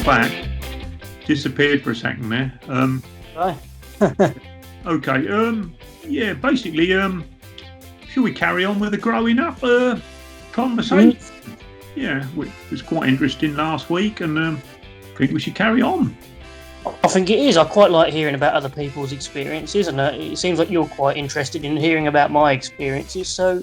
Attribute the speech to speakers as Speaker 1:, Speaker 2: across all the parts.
Speaker 1: back. Disappeared for a second there.
Speaker 2: Right.
Speaker 1: Okay. Yeah. Basically, shall we carry on with the growing up conversation? Yeah, it was quite interesting last week, and I think we should carry on.
Speaker 2: I think it is. I quite like hearing about other people's experiences, and it seems like you're quite interested in hearing about my experiences. So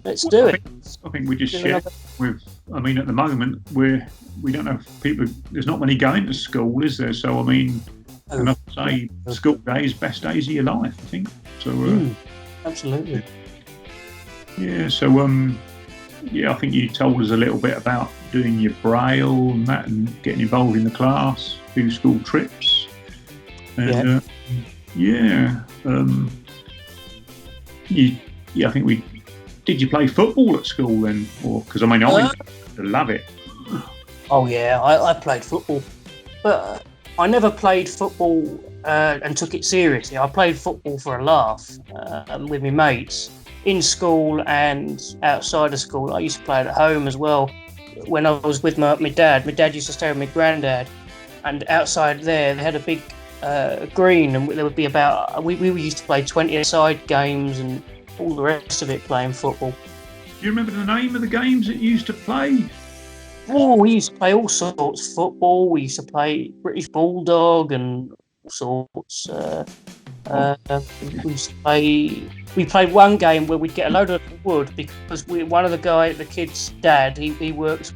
Speaker 2: let's do it.
Speaker 1: I think we just share with. I mean, at the moment we don't have people. There's not many going to school, is there? So I mean, and I say school days, best days of your life. I think so.
Speaker 2: Absolutely.
Speaker 1: Yeah. So yeah, I think you told us a little bit about doing your braille and that, and getting involved in the class, do school trips, and I think we. Did you play football at school then, or because I mean I love it.
Speaker 2: Oh yeah, I played football, but I never played football and took it seriously. I played football for a laugh with my mates in school and outside of school. I used to play it at home as well. When I was with my dad, my dad used to stay with my granddad, and outside there they had a big green, and there would be about we used to play 20-a-side games and all the rest of it playing football.
Speaker 1: Do you remember the name of the games that you used to play?
Speaker 2: Oh, we used to play all sorts of football. We used to play British Bulldog and all sorts. We played one game where we'd get a load of wood because one of the kid's dad, he works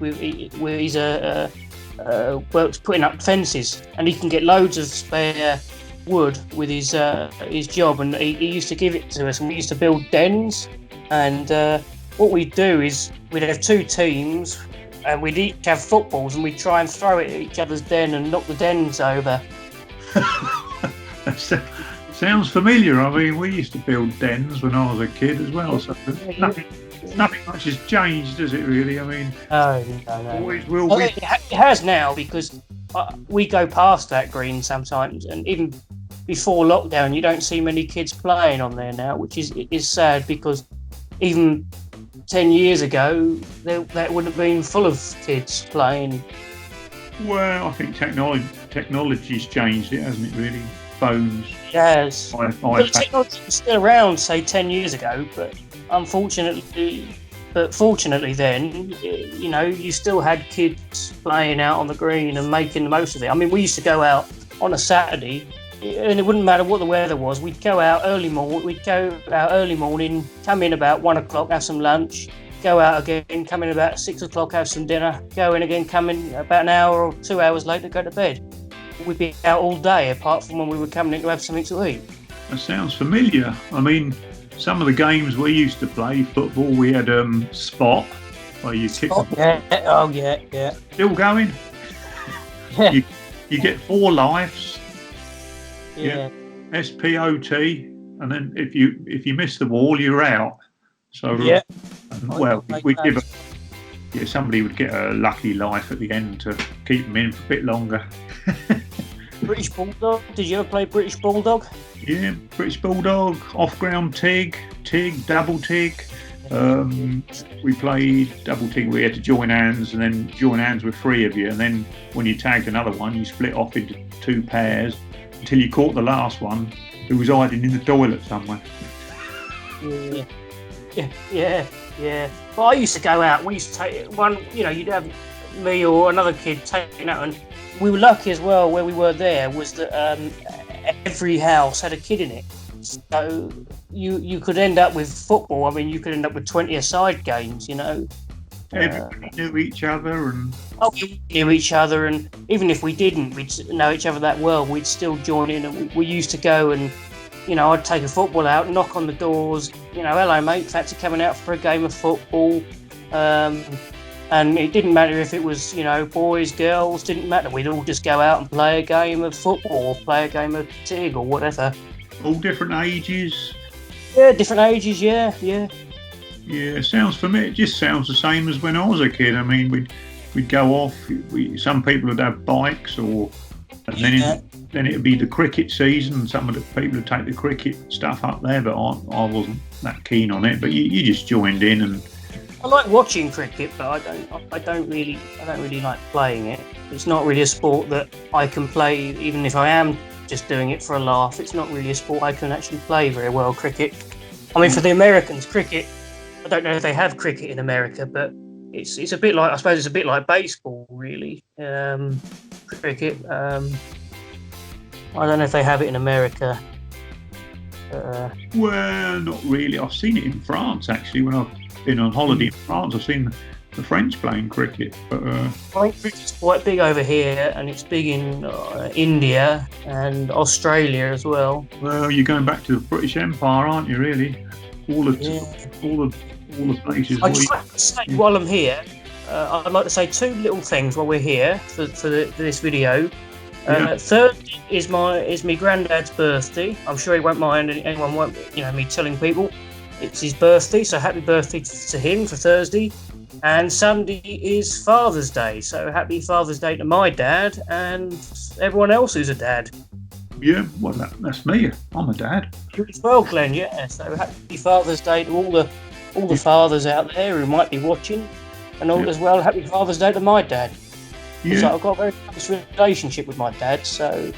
Speaker 2: works putting up fences, and he can get loads of spare wood with his job, and he used to give it to us, and we used to build dens. And what we'd do is we'd have two teams, and we'd each have footballs, and we'd try and throw it at each other's den and knock the dens over.
Speaker 1: Sounds familiar. I mean, we used to build dens when I was a kid as well, so nothing much has changed, does it really? I mean,
Speaker 2: no.
Speaker 1: Always will be.
Speaker 2: It has now, because we go past that green sometimes, and even before lockdown you don't see many kids playing on there now, which is sad, because even 10 years ago that would have been full of kids playing.
Speaker 1: Well, I think technology's changed it, hasn't it, really? Phones.
Speaker 2: Yes. Technology was still around, say, 10 years ago, but fortunately then, you know, you still had kids playing out on the green and making the most of it. I mean, we used to go out on a Saturday, and it wouldn't matter what the weather was. We'd go out early morning, come in about 1 o'clock, have some lunch, go out again, come in about 6 o'clock, have some dinner, go in again, come in about an hour or 2 hours later, go to bed. We'd be out all day, apart from when we were coming in to have something to eat.
Speaker 1: That sounds familiar. I mean, some of the games we used to play, football, we had Spot, where you kick the ball.
Speaker 2: Oh, yeah.
Speaker 1: Still going?
Speaker 2: Yeah.
Speaker 1: You get 4 lives.
Speaker 2: Yeah.
Speaker 1: SPOT, and then if you miss the ball, you're out. So well, we give somebody would get a lucky life at the end to keep them in for a bit longer.
Speaker 2: British Bulldog. Did you ever play British Bulldog?
Speaker 1: Yeah, British Bulldog, off-ground TIG, double TIG. We played double TIG. We had to join hands, and then join hands with 3 of you, and then when you tagged another one, you split off into 2 pairs until you caught the last one, who was hiding in the toilet somewhere.
Speaker 2: Yeah. Well, I used to go out. We used to take one. You know, you'd have me or another kid taking out, and we were lucky as well. Where we were there was that every house had a kid in it, so you could end up with football. I mean, you could end up with 20-a-side games. You know,
Speaker 1: everybody knew each other, and
Speaker 2: we knew each other, and even if we didn't, we'd know each other that well. We'd still join in, and we used to go and. You know, I'd take a football out, knock on the doors, you know, hello mate, fancy coming out for a game of football. And it didn't matter if it was, you know, boys, girls, didn't matter. We'd all just go out and play a game of football or play a game of TIG or whatever.
Speaker 1: All different ages?
Speaker 2: Yeah, different ages, yeah.
Speaker 1: Yeah, sounds for me, it just sounds the same as when I was a kid. I mean, we'd go off, some people would have bikes then it'd be the cricket season. Some of the people would take the cricket stuff up there, but I wasn't that keen on it. But you just joined in, and
Speaker 2: I like watching cricket, but I don't really like playing it. It's not really a sport that I can play, even if I am just doing it for a laugh. It's not really a sport I can actually play very well, cricket. I mean, for the Americans, cricket, I don't know if they have cricket in America, but it's a bit like, I suppose it's a bit like baseball, really. Cricket. I don't know if they have it in America.
Speaker 1: Well, not really. I've seen it in France, actually, when I've been on holiday in France. I've seen the French playing cricket. But
Speaker 2: I think cricket's quite big over here, and it's big in India and Australia as well.
Speaker 1: Well, you're going back to the British Empire, aren't you? Really, all the places.
Speaker 2: I'd like to say, while I'm here, I'd like to say two little things while we're here for this video. Thursday is my granddad's birthday. I'm sure he won't mind, and anyone won't, me telling people it's his birthday. So happy birthday to him for Thursday. And Sunday is Father's Day. So happy Father's Day to my dad and everyone else who's a dad.
Speaker 1: Yeah, well, that's me. I'm a dad.
Speaker 2: You as well, Glenn. Yeah. So happy Father's Day to all the fathers out there who might be watching, and all as well. Happy Father's Day to my dad. Yeah. So I've got a very close relationship with my dad, so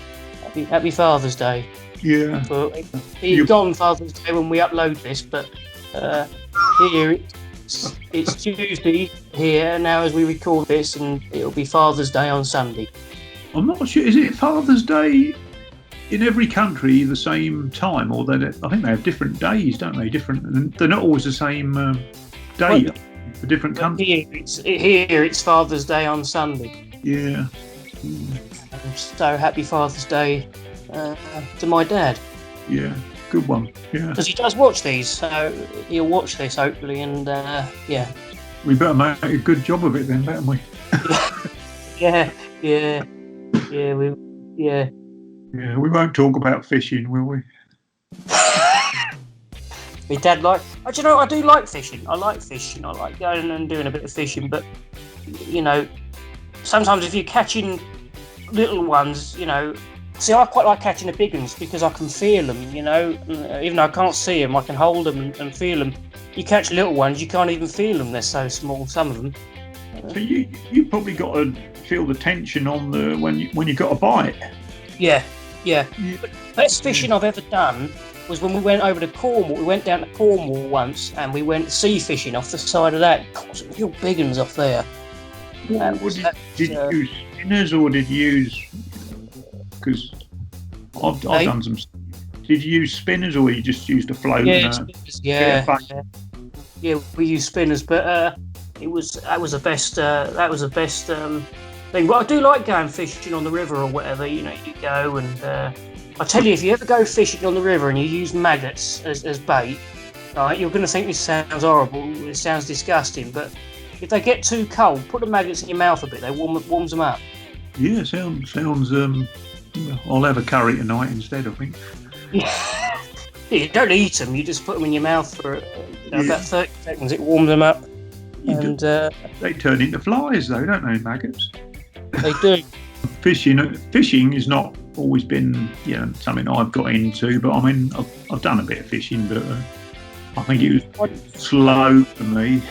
Speaker 2: happy Father's Day.
Speaker 1: Yeah.
Speaker 2: But he's gone Father's Day when we upload this, but here it's Tuesday here now as we record this, and it'll be Father's Day on Sunday.
Speaker 1: I'm not sure. Is it Father's Day in every country the same time, or I think they have different days, don't they? Different. They're not always the same day for different countries.
Speaker 2: Here it's Father's Day on Sunday.
Speaker 1: Yeah.
Speaker 2: So happy Father's Day to my dad.
Speaker 1: Yeah, good one. Yeah.
Speaker 2: Because he does watch these, so he'll watch this hopefully, and yeah.
Speaker 1: We better make a good job of it then, better we?
Speaker 2: Yeah.
Speaker 1: Yeah, we won't talk about fishing, will we?
Speaker 2: My dad I do like fishing. I like fishing. I like going and doing a bit of fishing, but sometimes if you're catching little ones, see, I quite like catching the big ones because I can feel them, even though I can't see them, I can hold them and feel them. You catch little ones, you can't even feel them, they're so small, some of them.
Speaker 1: So you probably got to feel the tension on when you got a bite. Yeah.
Speaker 2: The best fishing I've ever done was when we went over to Cornwall. We went down to Cornwall once and we went sea fishing off the side of that. God, some real big ones off there.
Speaker 1: Did you use spinners or did you use? Because I've done some. Did you use spinners or you just used a float?
Speaker 2: Yeah, we used spinners, but that was the best. That was the best thing. But I do like going fishing on the river or whatever. You go and I tell you, if you ever go fishing on the river and you use maggots as bait, right, you're going to think this sounds horrible. It sounds disgusting, but if they get too cold, put the maggots in your mouth a bit. They warms them up.
Speaker 1: Yeah, sounds. I'll have a curry tonight instead, I think.
Speaker 2: Yeah, you don't eat them. You just put them in your mouth for about 30 seconds. It warms them up, and
Speaker 1: they turn into flies, though, don't they, maggots?
Speaker 2: They do.
Speaker 1: Fishing has not always been, something I've got into. But I mean, I've done a bit of fishing, but I think it was quite slow for me.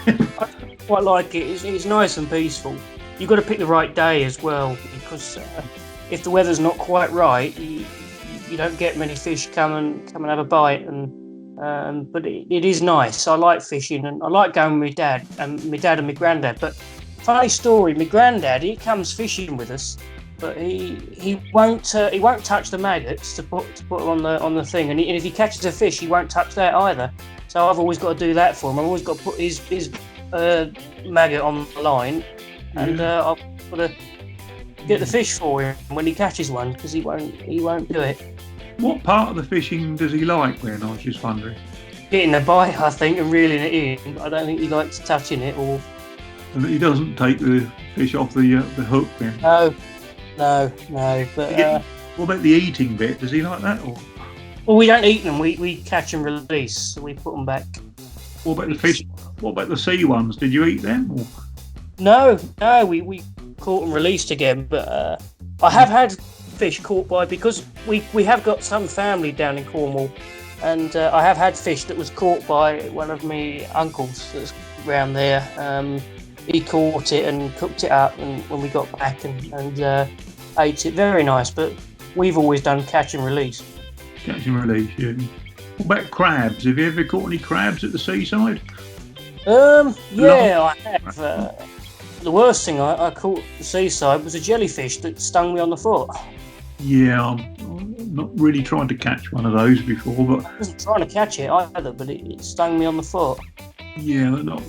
Speaker 2: I quite like it. It's nice and peaceful. You've got to pick the right day as well, because if the weather's not quite right, you don't get many fish come and have a bite. But it is nice. I like fishing, and I like going with my dad and my granddad. But funny story, my granddad, he comes fishing with us, but he won't touch the maggots to put them on the thing. And if he catches a fish, he won't touch that either. So I've always got to do that for him. I've always got to put his maggot on the line, and I've got to get the fish for him when he catches one, because he won't do it.
Speaker 1: What part of the fishing does he like then? I was just wondering.
Speaker 2: Getting the bite, I think, and reeling it in. I don't think he likes touching it or.
Speaker 1: And he doesn't take the fish off the hook then.
Speaker 2: No. But
Speaker 1: what about the eating bit? Does he like that or?
Speaker 2: Well, we don't eat them. We catch and release, so we put them back.
Speaker 1: What about the fish? What about the sea ones? Did you eat them? Or?
Speaker 2: No. We caught and released again. But I have had fish caught by, because we have got some family down in Cornwall, and I have had fish that was caught by one of my uncles. round there. He caught it and cooked it up, and when we got back and ate it, very nice. But we've always done catch and release.
Speaker 1: Catch and release, yeah. What about crabs? Have you ever caught any crabs at the seaside?
Speaker 2: Yeah, I have. The worst thing I caught at the seaside was a jellyfish that stung me on the foot.
Speaker 1: Yeah, I'm not really trying to catch one of those before, but
Speaker 2: I wasn't trying to catch it either, but it stung me on the foot.
Speaker 1: yeah, not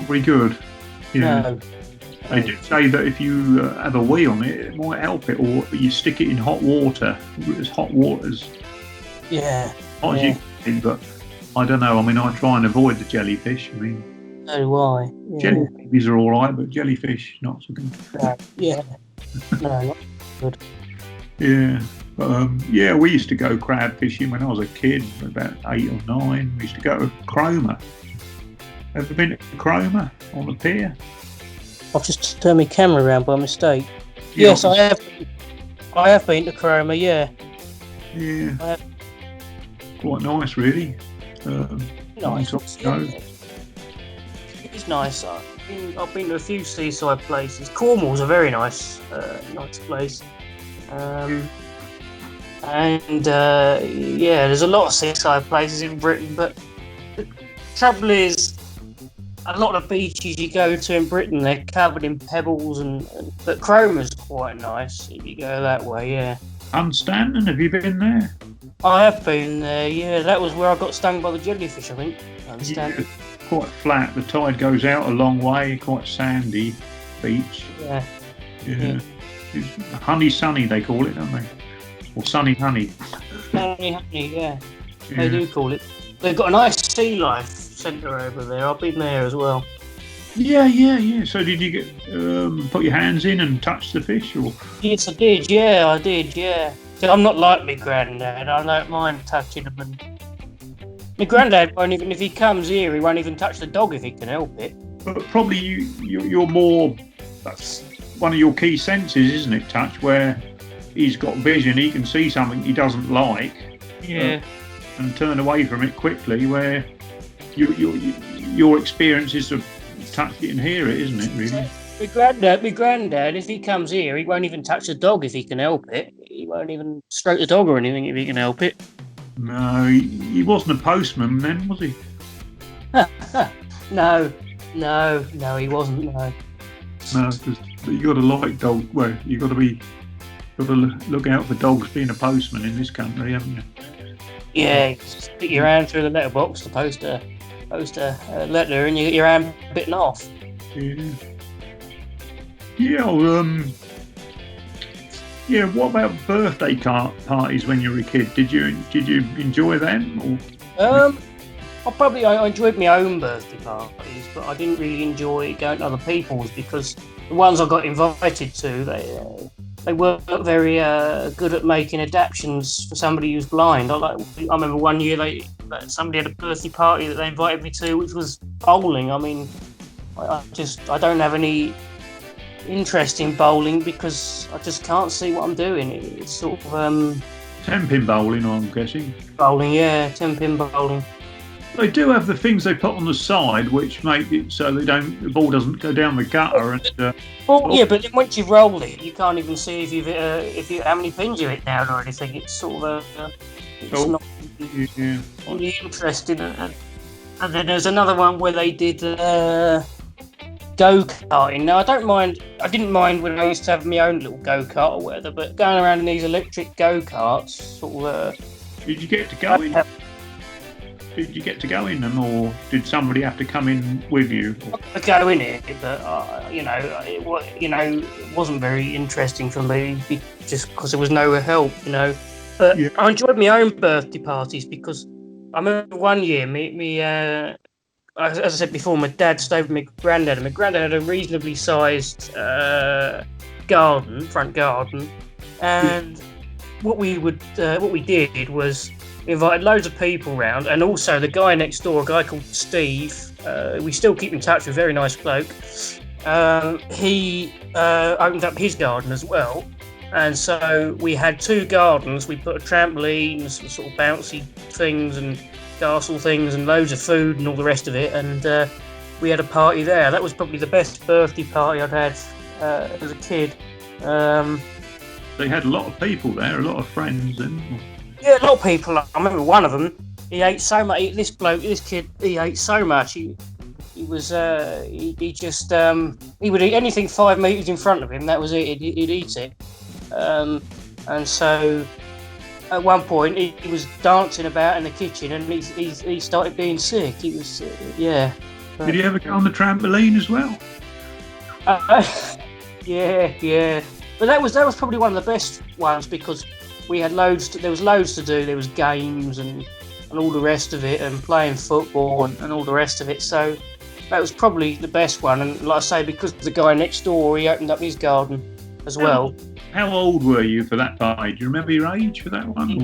Speaker 1: very good. Yeah.
Speaker 2: No.
Speaker 1: They did say that if you have a wee on it, it might help it, or you stick it in hot water. As hot water's
Speaker 2: Yeah.
Speaker 1: hot as you can, but I don't know. I mean, I try and avoid the jellyfish. I mean,
Speaker 2: So do I. Yeah.
Speaker 1: jellyfish are all right, but jellyfish not so good.
Speaker 2: Yeah. No, not good.
Speaker 1: Yeah. But, yeah, we used to go crab fishing when I was a kid, about 8 or 9. We used to go to Cromer. Ever been to Cromer on the pier?
Speaker 2: I've just turned my camera around by mistake.
Speaker 1: Yeah,
Speaker 2: Yes, I have. I have been to Cromer. Yeah.
Speaker 1: Yeah. Quite nice, really.
Speaker 2: Nice.
Speaker 1: Nice to go.
Speaker 2: It's nice. I've been to a few seaside places. Cornwall's a very nice place. Yeah, there's a lot of seaside places in Britain, but the trouble is, a lot of beaches you go to in Britain, they're covered in pebbles, but Cromer's quite nice if you go that way. Yeah.
Speaker 1: Unstanton, have you been there?
Speaker 2: I have been there. Yeah, that was where I got stung by the jellyfish. I think.
Speaker 1: Yeah, quite flat. The tide goes out a long way. Quite sandy beach.
Speaker 2: Yeah.
Speaker 1: Yeah. It's honey sunny, they call it, don't they? Or sunny honey.
Speaker 2: Honey, yeah. They do call it. They've got a nice sea life centre over there. I've been there as well.
Speaker 1: Yeah. So did you get put your hands in and touch the fish, or?
Speaker 2: Yes, I did. Yeah, I did. Yeah. So I'm not like my granddad. I don't mind touching them. And my granddad won't even, if he comes here, he won't even touch the dog if he can help it.
Speaker 1: But probably you're more. That's one of your key senses, isn't it? Touch, where he's got vision, he can see something he doesn't like.
Speaker 2: Yeah.
Speaker 1: And turn away from it quickly. Where your experience is to touch it and hear it, isn't it? Really.
Speaker 2: My granddad, if he comes here, he won't even touch the dog if he can help it. He won't even stroke the dog or anything if he can help it.
Speaker 1: No, he wasn't a postman then, was he?
Speaker 2: No, he wasn't. No.
Speaker 1: No, because you got to like dogs. Well, you got to look out for dogs being a postman in this country, haven't you?
Speaker 2: Yeah, stick your hand through the letterbox to post a letter, and you get your hand bitten off.
Speaker 1: Yeah. Yeah. What about birthday parties when you were a kid? Did you enjoy them? Or?
Speaker 2: I enjoyed my own birthday parties, but I didn't really enjoy going to other people's because the ones I got invited to, they weren't very good at making adaptations for somebody who's blind. I remember one year somebody had a birthday party that they invited me to, which was bowling. I mean, I don't have any interest in bowling because I just can't see what I'm doing. It's sort of
Speaker 1: 10-pin bowling, I'm guessing.
Speaker 2: Bowling, yeah, 10-pin bowling.
Speaker 1: They do have the things they put on the side, which make it so the ball doesn't go down the gutter.
Speaker 2: Yeah, but then once you roll it, you can't even see if you how many pins you hit down or anything. It's sort of not really interesting. And then there's another one where they did go-karting. Now I didn't mind when I used to have my own little go-kart or whatever, but going around in these electric go-karts, sort of.
Speaker 1: Did you get to go in? Did you get to go in them, or did somebody have to come in with you?
Speaker 2: I go in it, but it wasn't very interesting for me just because there was no help, But yeah. I enjoyed my own birthday parties because I remember one year, as I said before, my dad stayed with my granddad, and my granddad had a reasonably sized front garden, and what we did was we invited loads of people round, and also the guy next door, a guy called Steve, we still keep in touch with, very nice bloke. He opened up his garden as well, and so we had two gardens. We put a trampoline, some sort of bouncy things, and castle things and loads of food and all the rest of it. And we had a party there. That was probably the best birthday party I'd had as a kid.
Speaker 1: They had a lot of people there, a lot of friends, and
Speaker 2: yeah, a lot of people. I remember one of them. He ate so much. This kid, he ate so much. He would eat anything 5 meters in front of him. That was it. He'd eat it. And so at one point he was dancing about in the kitchen, and he started being sick. He was yeah.
Speaker 1: Did he ever go on the trampoline as well?
Speaker 2: Yeah. But that was probably one of the best ones because we had there was loads to do. There was games and all the rest of it, and playing football and all the rest of it. So that was probably the best one. And like I say, because the guy next door, he opened up his garden as well.
Speaker 1: How old were you for that party? Do you remember your age for that one?
Speaker 2: I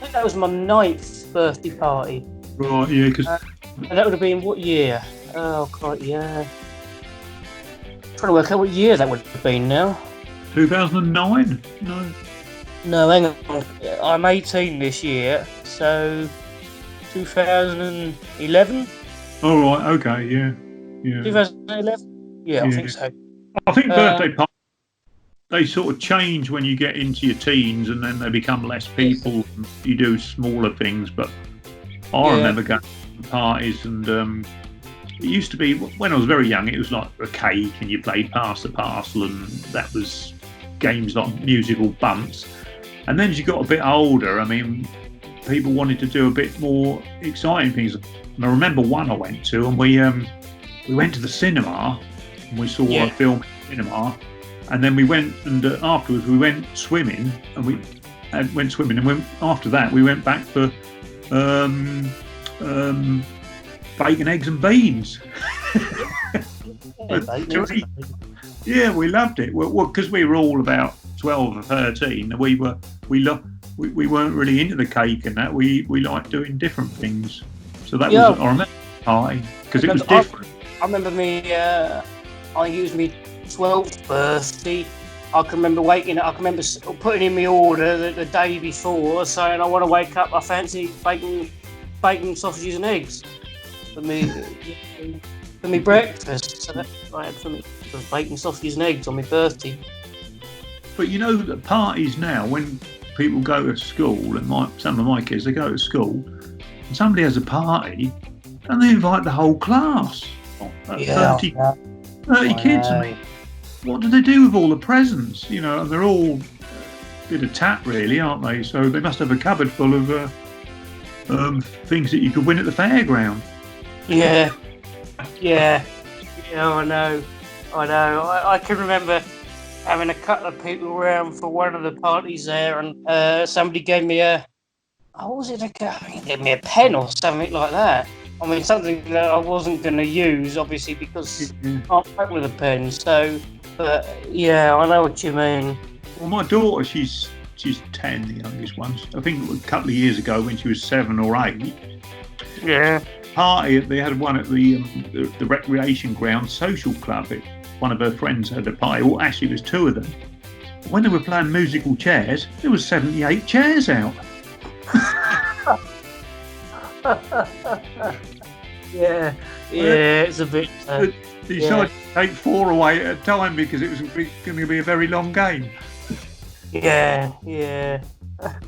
Speaker 2: think that was my 9th birthday party.
Speaker 1: Right, yeah, because
Speaker 2: and that would have been what year? Oh God, yeah. I'm trying to work out what year that would have been now.
Speaker 1: 2009?
Speaker 2: No, hang on. I'm 18 this year, so 2011.
Speaker 1: All right, okay, yeah.
Speaker 2: 2011. Yeah, I think so.
Speaker 1: I think birthday parties, they sort of change when you get into your teens, and then they become less people. And you do smaller things, but I remember going to parties, and it used to be when I was very young. It was like a cake, and you played pass the parcel, and that was games like musical bumps. And then as you got a bit older, I mean, people wanted to do a bit more exciting things. And I remember one I went to, and we went to the cinema, and we saw a film in the cinema. And then we went, and afterwards we went swimming, and after that we went back for bacon, eggs and beans. Yeah, we loved it. Well, because we were all about 12 or 13, we weren't really into the cake and that. We liked doing different things. So that was, I remember pie because it was different.
Speaker 2: I remember I think it was my 12th birthday. I can remember waking up. I can remember putting in my order the day before, saying I want to wake up. I fancy bacon, sausages, and eggs for me breakfast. So that's what I had for me. Bacon, sausages, and eggs on my birthday.
Speaker 1: But you know, the parties now, when people go to school, and some of my kids, they go to school, and somebody has a party, and they invite the whole class. 30 kids. And what do they do with all the presents? You know, they're all a bit of tat, really, aren't they? So they must have a cupboard full of things that you could win at the fairground.
Speaker 2: Yeah, I know. I can remember having a couple of people around for one of the parties there, and somebody gave me gave me a pen or something like that. I mean, something that I wasn't going to use, obviously, because I can't work with a pen. So, but yeah, I know what you mean.
Speaker 1: Well, my daughter, she's 10, the youngest one. I think a couple of years ago when she was 7 or 8.
Speaker 2: Yeah.
Speaker 1: Party, they had one at the recreation ground social club. One of her friends had a party. Well, actually, it was 2 of them. When they were playing musical chairs, there was 78 chairs out.
Speaker 2: Yeah, it's a bit.
Speaker 1: They decided to take 4 away at a time because it was going to be a very long game.
Speaker 2: Yeah.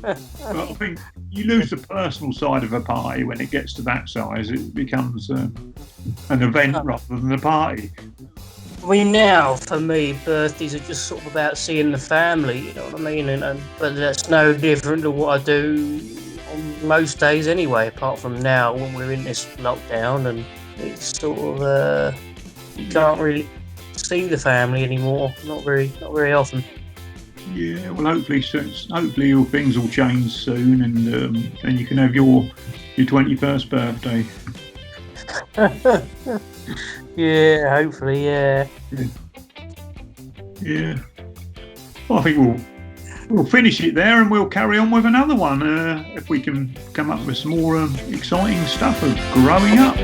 Speaker 1: But I think you lose the personal side of a party when it gets to that size. It becomes an event rather than a party.
Speaker 2: I mean, now for me, birthdays are just sort of about seeing the family. You know what I mean? But that's no different to what I do on most days anyway. Apart from now, when we're in this lockdown, and it's sort of you can't really see the family anymore. Not very often.
Speaker 1: Yeah, well, hopefully your things will change soon, and you can have your 21st birthday.
Speaker 2: Yeah, hopefully, yeah.
Speaker 1: Yeah. Well, I think we'll finish it there, and we'll carry on with another one if we can come up with some more exciting stuff of growing up.